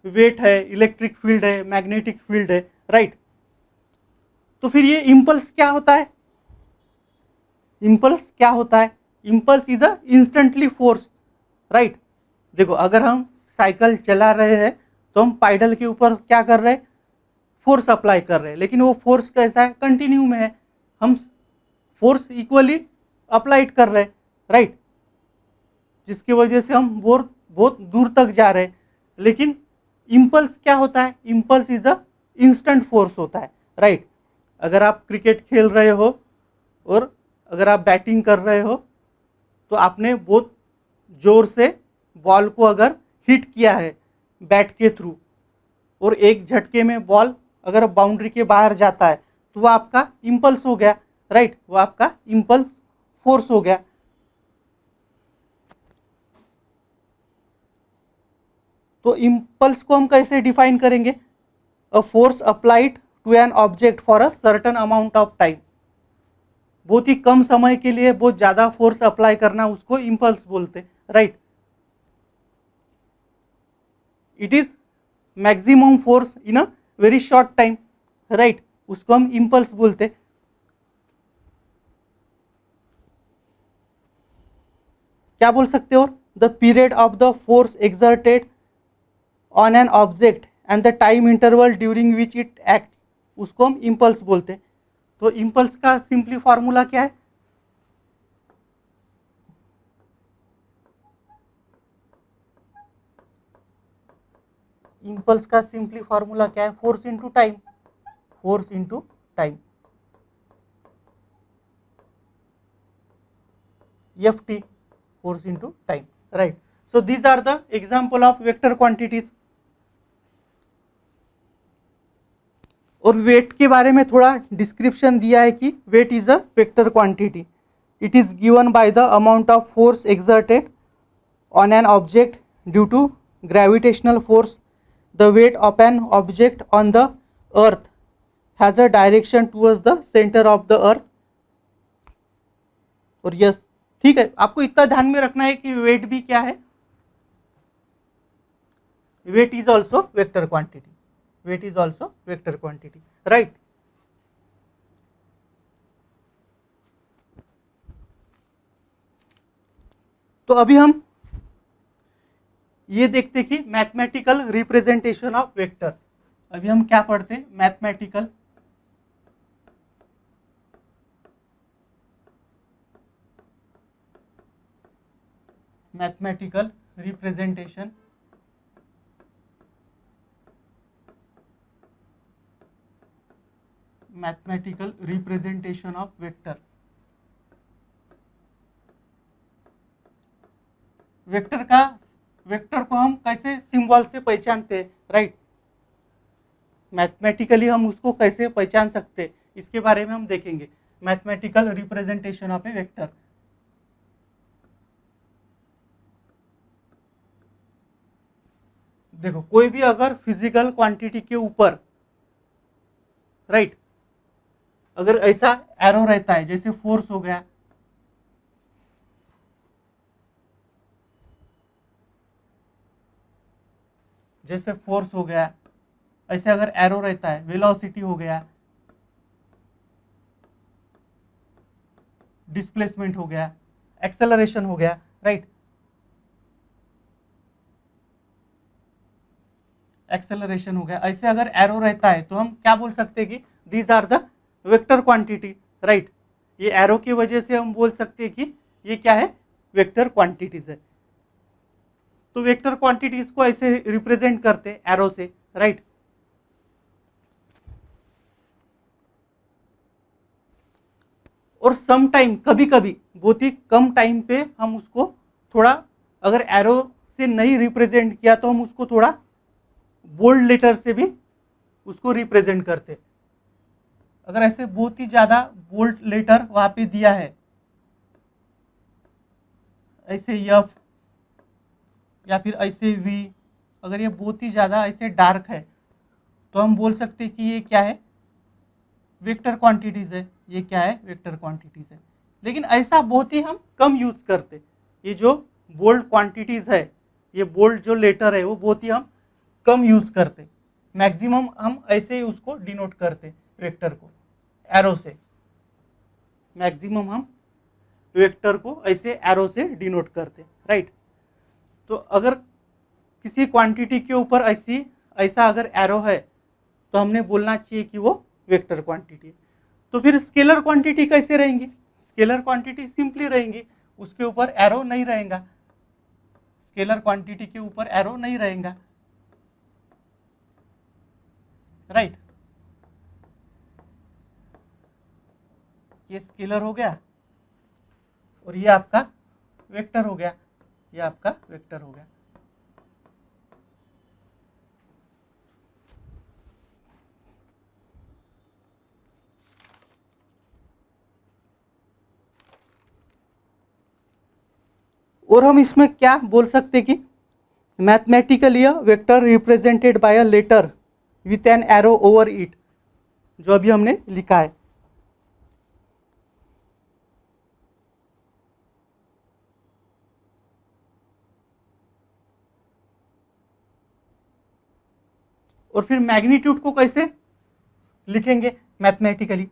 वेट है, इलेक्ट्रिक फील्ड है, मैग्नेटिक फील्ड है, राइट? तो फिर ये इम्पल्स क्या होता है? इम्पल्स क्या होता है? Impulse is a instantly force, right? देखो अगर हम साइकिल चला रहे हैं तो हम पाइडल के ऊपर क्या कर रहे हैं? फोर्स अप्लाई कर रहे हैं, लेकिन वो फोर्स कैसा है? कंटिन्यू में है, हम फोर्स इक्वली अप्लाइड कर रहे हैं, राइट? जिसकी वजह से हम बहुत दूर तक जा रहे हैं। लेकिन इम्पल्स क्या होता है? Impulse is a instant force होता है, राइट? अगर आप क्रिकेट खेल रहे हो और अगर आप बैटिंग कर रहे हो तो आपने बहुत ज़ोर से बॉल को अगर हिट किया है बैट के थ्रू और एक झटके में बॉल अगर बाउंड्री के बाहर जाता है तो वो आपका इम्पल्स हो गया, राइट? वो आपका इम्पल्स फोर्स हो गया। तो इम्पल्स को हम कैसे डिफाइन करेंगे? A force applied to an object for a certain amount of time, बहुत ही कम समय के लिए बहुत ज़्यादा फोर्स अप्लाई करना, उसको इम्पल्स बोलते, right? It is maximum force in a very short time, right? उसको हम इम्पल्स बोलते। क्या बोल सकते हो? The period of the force exerted on an object and the time interval during which it acts, उसको हम इम्पल्स बोलते। तो इम्पल्स का सिंपली फॉर्मूला क्या है? इम्पल्स का सिंपली फॉर्मूला क्या है? Force into time, force into time, ft, force into time, right? So these are the example of vector quantities. और वेट के बारे में थोड़ा डिस्क्रिप्शन दिया है कि weight is a vector quantity, it is given by the amount of force exerted on an object due to gravitational force. The weight of an object on the earth has a direction towards the center of the earth. और yes, ठीक है, आपको इतना ध्यान में रखना है कि वेट भी क्या है, weight is also vector quantity, weight is also vector quantity, right. तो अभी हम ये देखते कि मैथमेटिकल रिप्रेजेंटेशन ऑफ वेक्टर। अभी हम क्या पढ़ते हैं, mathematical representation of vector. Vector को हम कैसे सिंबल से पहचानते हैं, राइट। मैथमेटिकली हम उसको कैसे पहचान सकते हैं, इसके बारे में हम देखेंगे। Mathematical representation of A vector. देखो, कोई भी अगर फिजिकल क्वांटिटी के ऊपर, राइट, अगर ऐसा एरो रहता है, जैसे फोर्स हो गया, जैसे फोर्स हो गया, ऐसे अगर एरो रहता है, वेलोसिटी हो गया, डिस्प्लेसमेंट हो गया, एक्सेलरेशन हो गया, राइट, एक्सेलरेशन हो गया, ऐसे अगर एरो रहता है तो हम क्या बोल सकते हैं कि these are the vector quantity, right. ये एरो की वजह से हम बोल सकते हैं कि ये क्या है, वेक्टर क्वांटिटीज है। तो वेक्टर क्वांटिटीज को ऐसे रिप्रेजेंट करते हैं एरो से, राइट। और सम टाइम, कभी कभी बहुत ही कम टाइम पे हम उसको थोड़ा, अगर एरो से नहीं रिप्रेजेंट किया तो हम उसको थोड़ा बोल्ड लेटर से भी उसको रिप्रेजेंट करते। अगर ऐसे बहुत ही ज्यादा बोल्ड लेटर वहां पे दिया है, ऐसे एफ या फिर ऐसे वी, अगर ये बहुत ही ज़्यादा ऐसे डार्क है तो हम बोल सकते हैं कि ये क्या है, वेक्टर क्वांटिटीज़ है। ये क्या है, वेक्टर क्वांटिटीज़ है। लेकिन ऐसा बहुत ही हम कम यूज़ करते। ये जो बोल्ड क्वांटिटीज़ है, ये बोल्ड जो लेटर है, वो बहुत ही हम कम यूज़ करते। मैक्सिमम हम ऐसे ही उसको डिनोट करते, वेक्टर को एरो से। मैक्सिमम हम वेक्टर को ऐसे एरो से डिनोट करते, राइट। तो अगर किसी क्वांटिटी के ऊपर ऐसा अगर एरो है तो हमने बोलना चाहिए कि वो वेक्टर क्वांटिटी है। तो फिर स्केलर क्वांटिटी कैसे रहेंगी, स्केलर क्वांटिटी सिंपली रहेंगी, उसके ऊपर एरो नहीं रहेगा, स्केलर क्वांटिटी के ऊपर एरो नहीं रहेगा, राइट। ये स्केलर हो गया और ये आपका वेक्टर हो गया, ये आपका वेक्टर हो गया। और हम इसमें क्या बोल सकते कि mathematically a vector represented by a letter with an arrow over it, जो अभी हमने लिखा है। और फिर मैग्नीट्यूड को कैसे लिखेंगे मैथमेटिकली,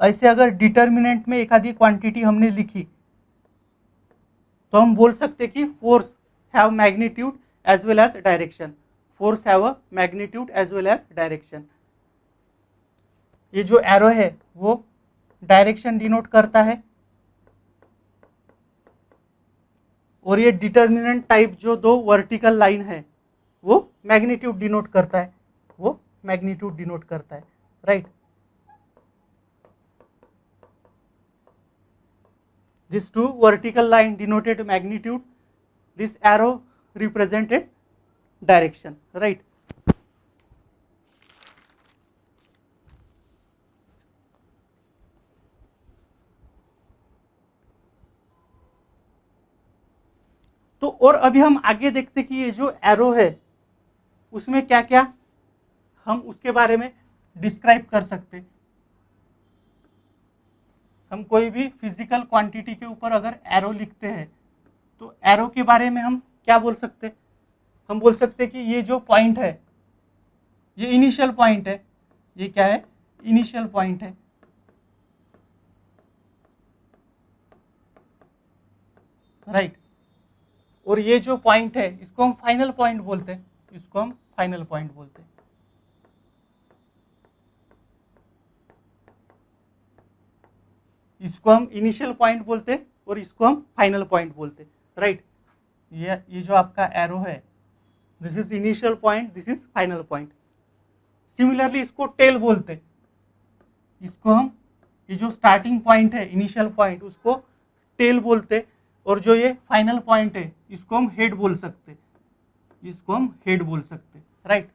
ऐसे अगर डिटर्मिनेंट में एक आधी क्वांटिटी हमने लिखी तो हम बोल सकते कि force have magnitude as well as direction, force have a magnitude as well as direction. ये जो एरो है वो डायरेक्शन डिनोट करता है, और ये डिटर्मिनेंट टाइप जो दो वर्टिकल लाइन है वो मैग्नीट्यूड डिनोट करता है, वो मैग्नीट्यूड डिनोट करता है, right. This two vertical line denoted magnitude, this arrow represented direction, right. तो और अभी हम आगे देखते कि ये जो एरो है उसमें क्या क्या हम उसके बारे में डिस्क्राइब कर सकते। हम कोई भी फिजिकल क्वांटिटी के ऊपर अगर एरो लिखते हैं तो एरो के बारे में हम क्या बोल सकते। हम बोल सकते कि ये जो पॉइंट है ये इनिशियल पॉइंट है, ये क्या है, इनिशियल पॉइंट है, राइट। और ये जो पॉइंट है इसको हम फाइनल पॉइंट बोलते हैं, इसको हम फाइनल पॉइंट बोलते हैं। इसको हम इनिशियल पॉइंट बोलते हैं और इसको हम फाइनल पॉइंट बोलते हैं, राइट। ये जो आपका एरो है this is initial point, this is final point. Similarly इसको टेल बोलते हैं, इसको हम ये जो स्टार्टिंग पॉइंट है इनिशियल पॉइंट उसको टेल बोलते, और जो ये फाइनल पॉइंट है इसको हम हेड बोल सकते, इसको हम हेड बोल सकते, right.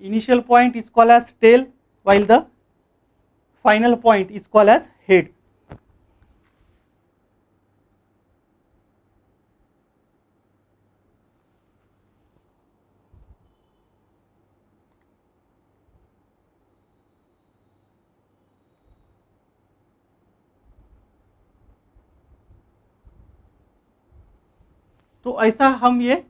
Initial point is called as tail while the final point is called as head. तो ऐसा हम ये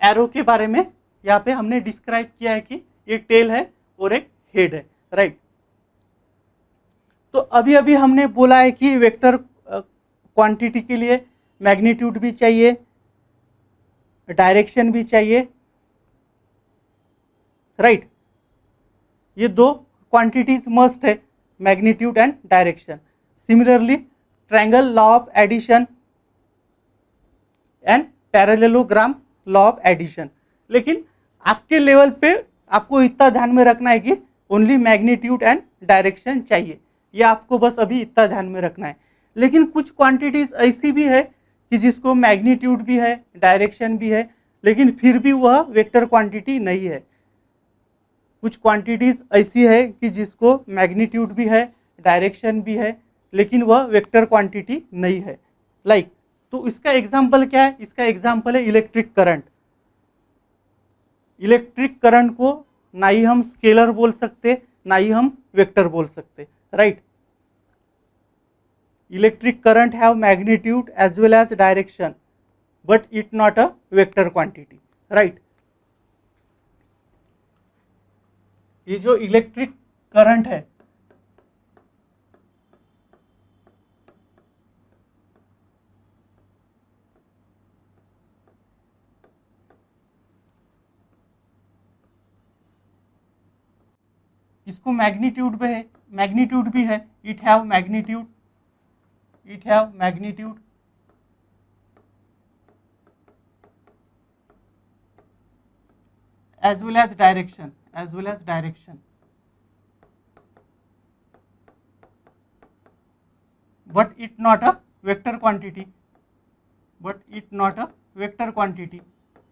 एरो के बारे में यहाँ पे हमने डिस्क्राइब किया है कि ये टेल है और एक हेड है, राइट। तो अभी अभी हमने बोला है कि वेक्टर क्वांटिटी के लिए मैग्नीट्यूड भी चाहिए, डायरेक्शन भी चाहिए, राइट। ये दो क्वांटिटीज मस्ट है, magnitude and direction. Similarly triangle law of addition and parallelogram law of addition. लेकिन आपके लेवल पे आपको इतना ध्यान में रखना है कि ओनली मैग्नीट्यूड एंड डायरेक्शन चाहिए, ये आपको बस अभी इतना ध्यान में रखना है। लेकिन कुछ क्वांटिटीज़ ऐसी भी है कि जिसको मैग्नीट्यूड भी है, डायरेक्शन भी है, लेकिन फिर भी वह वेक्टर क्वांटिटी नहीं है। कुछ क्वांटिटीज़ ऐसी है कि जिसको मैग्नीट्यूड भी है, डायरेक्शन भी है, लेकिन वह वेक्टर क्वांटिटी नहीं है, लाइक तो इसका एग्जाम्पल क्या है, इसका एग्जाम्पल है इलेक्ट्रिक करंट। इलेक्ट्रिक करंट को ना ही हम स्केलर बोल सकते ना ही हम वेक्टर बोल सकते, right. Electric current have magnitude as well as direction but it not a vector quantity, right. ये जो इलेक्ट्रिक करंट है इसको मैग्नीट्यूड भी है, it have magnitude as well as direction but it not a vector quantity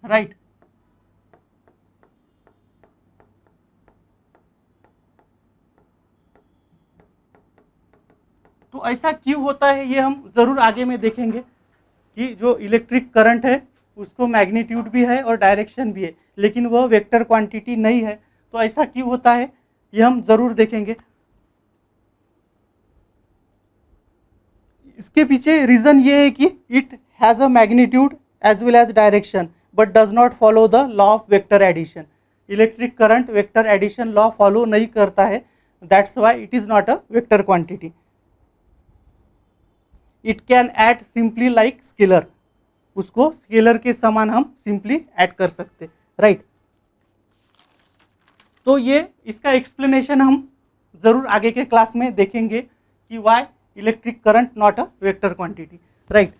right। तो ऐसा क्यों होता है ये हम ज़रूर आगे में देखेंगे कि जो इलेक्ट्रिक करंट है उसको मैग्नीट्यूड भी है और डायरेक्शन भी है, लेकिन वह वेक्टर क्वांटिटी नहीं है। तो ऐसा क्यों होता है ये हम ज़रूर देखेंगे। इसके पीछे रीज़न ये है कि it has a magnitude as well as direction but does not follow the law of vector addition. Electric current vector addition law follow नहीं करता है, that's why it is not a vector quantity. It can add simply like scalar, उसको scalar के समान हम simply add कर सकते, right. तो ये इसका एक्सप्लेनेशन हम ज़रूर आगे के क्लास में देखेंगे कि Y electric current not a vector quantity, right.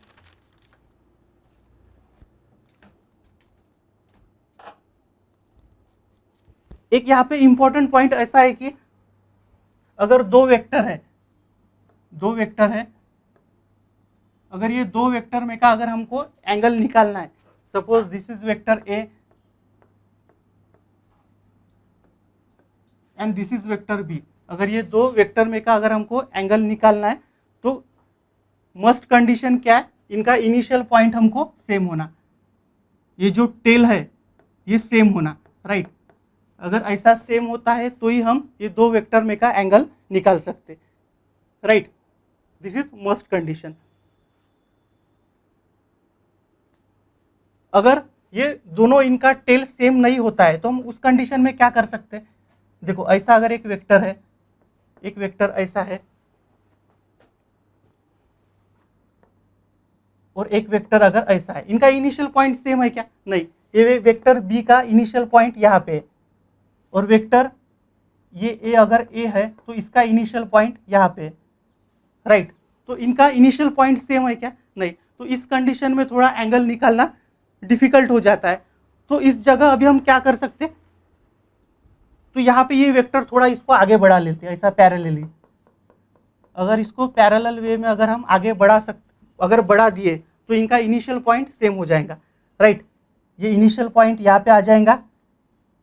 एक यहाँ पे इंपॉर्टेंट पॉइंट ऐसा है कि अगर दो वेक्टर है, अगर ये दो वेक्टर में का अगर हमको एंगल निकालना है, suppose this is vector A and this is vector B, अगर ये दो वेक्टर में का अगर हमको एंगल निकालना है तो मस्ट कंडीशन क्या है, इनका इनिशियल पॉइंट हमको सेम होना, ये जो टेल है ये सेम होना, राइट। अगर ऐसा सेम होता है तो ही हम ये दो वेक्टर में का एंगल निकाल सकते, right. This is must condition. अगर ये दोनों इनका टेल सेम नहीं होता है तो हम उस कंडीशन में क्या कर सकते हैं, देखो ऐसा अगर एक वेक्टर है, एक वेक्टर ऐसा है और एक वेक्टर अगर ऐसा है, इनका इनिशियल पॉइंट सेम है क्या, नहीं। ये वेक्टर बी का इनिशियल पॉइंट यहाँ पे है और वेक्टर ये ए अगर ए है तो इसका इनिशियल पॉइंट यहाँ पे है, राइट। तो इनका इनिशियल पॉइंट सेम है क्या, नहीं। तो इस कंडीशन में थोड़ा एंगल निकालना डिफिकल्ट हो जाता है। तो इस जगह अभी हम क्या कर सकते, तो यहाँ पे ये वेक्टर थोड़ा इसको आगे बढ़ा लेते हैं ऐसा पैरेलली। अगर इसको पैरेलल वे में अगर हम आगे बढ़ा सकते, अगर बढ़ा दिए तो इनका इनिशियल पॉइंट सेम हो जाएगा, राइट। ये इनिशियल पॉइंट यहाँ पे आ जाएगा,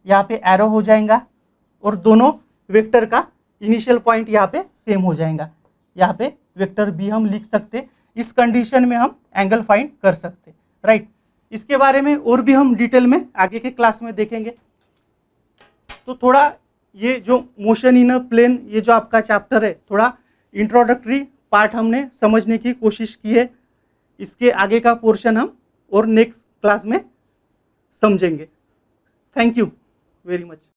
यहाँ पे एरो हो जाएगा और दोनों वेक्टर का इनिशियल पॉइंट यहाँ पे सेम हो जाएगा। यहाँ पे वेक्टर बी हम लिख सकते, इस कंडीशन में हम एंगल फाइंड कर सकते, राइट। इसके बारे में और भी हम डिटेल में आगे के क्लास में देखेंगे। तो थोड़ा ये जो मोशन इन अ प्लेन, ये जो आपका चैप्टर है, थोड़ा इंट्रोडक्टरी पार्ट हमने समझने की कोशिश की है। इसके आगे का पोर्शन हम और नेक्स्ट क्लास में समझेंगे। Thank you very much.